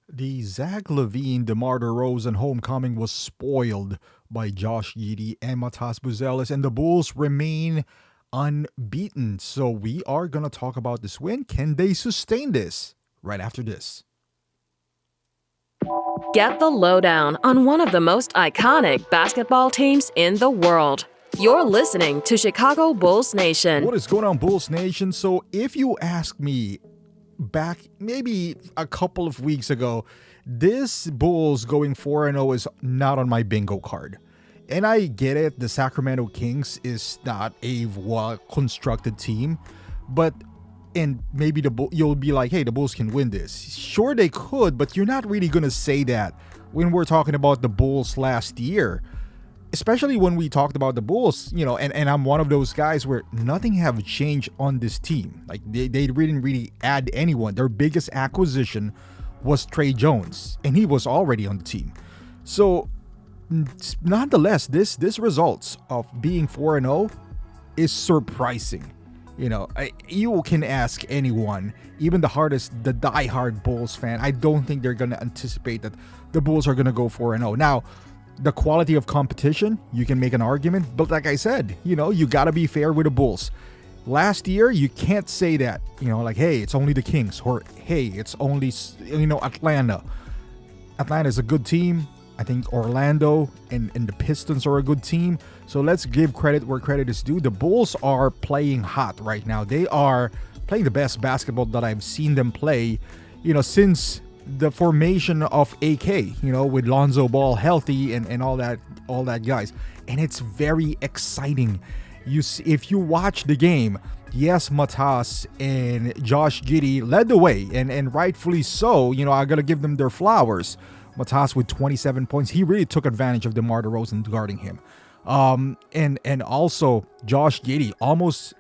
The Zach Lavine DeMar DeRozan homecoming was spoiled by Josh Giddey and Matas Buzelis, and the Bulls remain unbeaten. So we are going to talk about this win. Can they sustain this? Right after this. Get the lowdown on one of the most iconic basketball teams in the world. You're listening to Chicago Bulls Nation. What is going on, Bulls Nation? So if you ask me back maybe a couple of weeks ago, this Bulls going 4-0 is not on my bingo card. And I get it, the Sacramento Kings is not a well-constructed team, but and maybe you'll be like, hey, the Bulls can win this. Sure, they could, but you're not really going to say that when we're talking about the Bulls last year. Especially when we talked about the Bulls, and I'm one of those guys where nothing have changed on this team. Like, they didn't really add anyone. Their biggest acquisition was Trey Jones, and he was already on the team. So, nonetheless, this results of being 4-0 is surprising. You can ask anyone, even the diehard Bulls fan. I don't think they're going to anticipate that the Bulls are going to go 4-0. Now, the quality of competition, you can make an argument, but like I said, you got to be fair with the Bulls. Last year, you can't say that, like, hey, it's only the Kings, or hey, it's only, Atlanta. Atlanta is a good team. I think Orlando and the Pistons are a good team. So let's give credit where credit is due. The Bulls are playing hot right now. They are playing the best basketball that I've seen them play, since the formation of AK, with Lonzo Ball healthy and all that guys. And it's very exciting. If you watch the game, yes, Matas and Josh Giddey led the way, and rightfully so. I gotta give them their flowers. Matas with 27 points. He really took advantage of DeMar DeRozan guarding him. And also Josh Giddey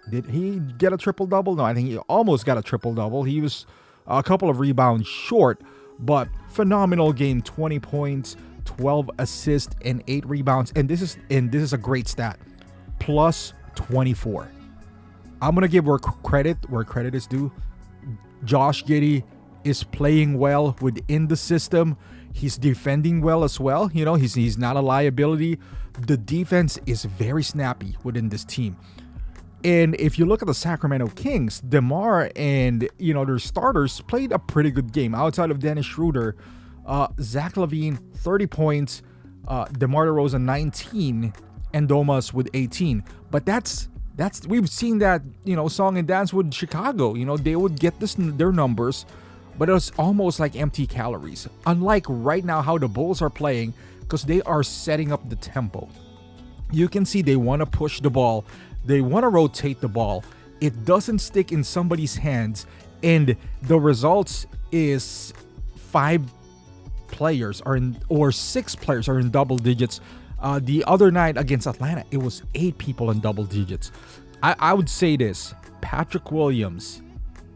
did he get a triple-double? No, I think he almost got a triple-double. He was a couple of rebounds short, but phenomenal game. 20 points, 12 assists, and 8 rebounds. And this is a great stat. Plus 24. I'm gonna give where credit is due. Josh Giddey is playing well within the system. He's defending well as well. He's not a liability. The defense is very snappy within this team. And if you look at the Sacramento Kings, DeMar and their starters played a pretty good game. Outside of Dennis Schroeder, Zach Lavine 30 points, DeMar DeRozan 19, and Domas with 18. But that's we've seen that song and dance with Chicago. They would get their numbers, but it was almost like empty calories. Unlike right now how the Bulls are playing, because they are setting up the tempo. You can see they want to push the ball. They want to rotate the ball. It doesn't stick in somebody's hands. And the results is 6 players are in double digits. The other night against Atlanta, it was 8 people in double digits. I would say this. Patrick Williams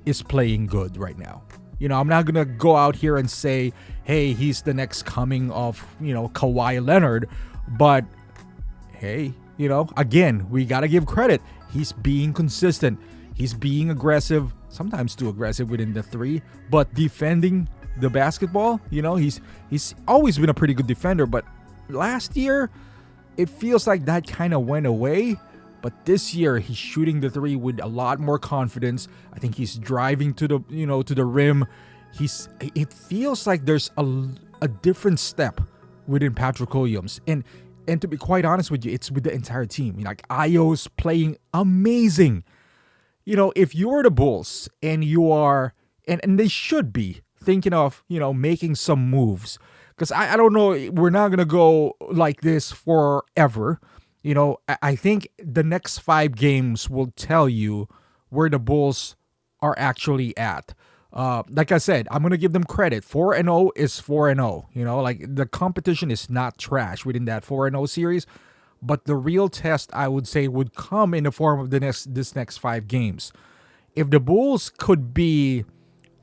is playing good right now. I'm not going to go out here and say, hey, he's the next coming of, Kawhi Leonard. But, hey, again, we got to give credit. He's being consistent. He's being aggressive, sometimes too aggressive within the 3. But defending the basketball, he's always been a pretty good defender. But last year, it feels like that kind of went away. But this year, he's shooting the 3 with a lot more confidence. I think he's driving to the rim. It feels like there's a different step within Patrick Williams. And to be quite honest with you, it's with the entire team. Like, Ayo's playing amazing. If you're the Bulls and you are, and they should be thinking of, making some moves. Because I don't know, we're not going to go like this forever. I think the next 5 games will tell you where the Bulls are actually at. Like I said, I'm going to give them credit. 4-0 is 4-0. Like, the competition is not trash within that 4-0 series. But the real test, I would say, would come in the form of this next 5 games. If the Bulls could be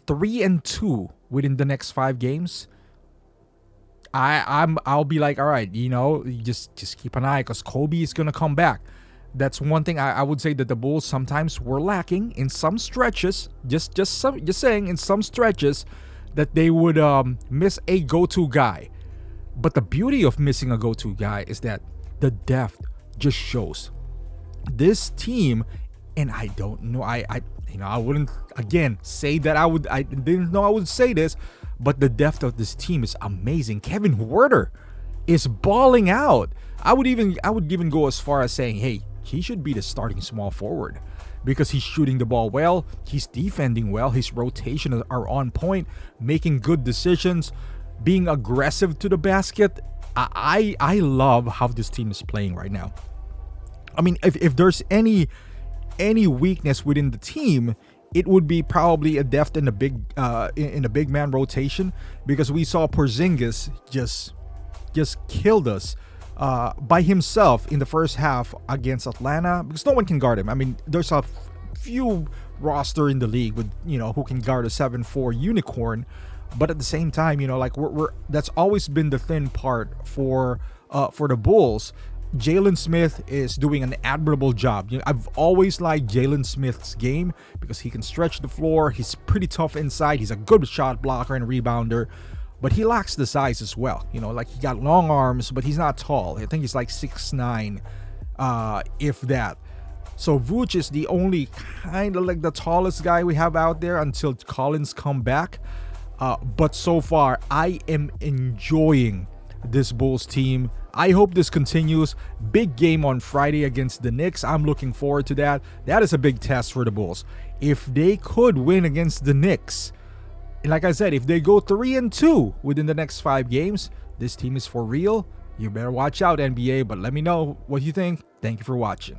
3-2 within the next 5 games, I'll be like, all right, just keep an eye, because Kobe is gonna come back. That's one thing I would say that the Bulls sometimes were lacking in some stretches. Just saying, in some stretches, that they would miss a go-to guy. But the beauty of missing a go-to guy is that the depth just shows. This team, and I don't know, I wouldn't again say that I didn't know I would say this, but the depth of this team is amazing. Kevin Huerter is balling out. I would even go as far as saying, hey, he should be the starting small forward because he's shooting the ball well, he's defending well, his rotations are on point, making good decisions, being aggressive to the basket. I love how this team is playing right now. I mean, if there's any weakness within the team, it would be probably a depth in the big man rotation, because we saw Porzingis just killed us by himself in the first half against Atlanta, because no one can guard him. I mean, there's a few roster in the league with who can guard a 7'4" unicorn, but at the same time, like we're that's always been the thin part for the Bulls. Jalen Smith is doing an admirable job. I've always liked Jalen Smith's game because he can stretch the floor. He's pretty tough inside. He's a good shot blocker and rebounder, but he lacks the size as well. Like he got long arms, but he's not tall. I think he's like 6'9", if that. So Vooch is the only kind of like the tallest guy we have out there until Collins come back. But so far, I am enjoying this Bulls team. I hope this continues. Big game on Friday against the Knicks. I'm looking forward to that. That is a big test for the Bulls. If they could win against the Knicks, and like I said, if they go 3-2 within the next 5 games, this team is for real. You better watch out, NBA. But let me know what you think. Thank you for watching.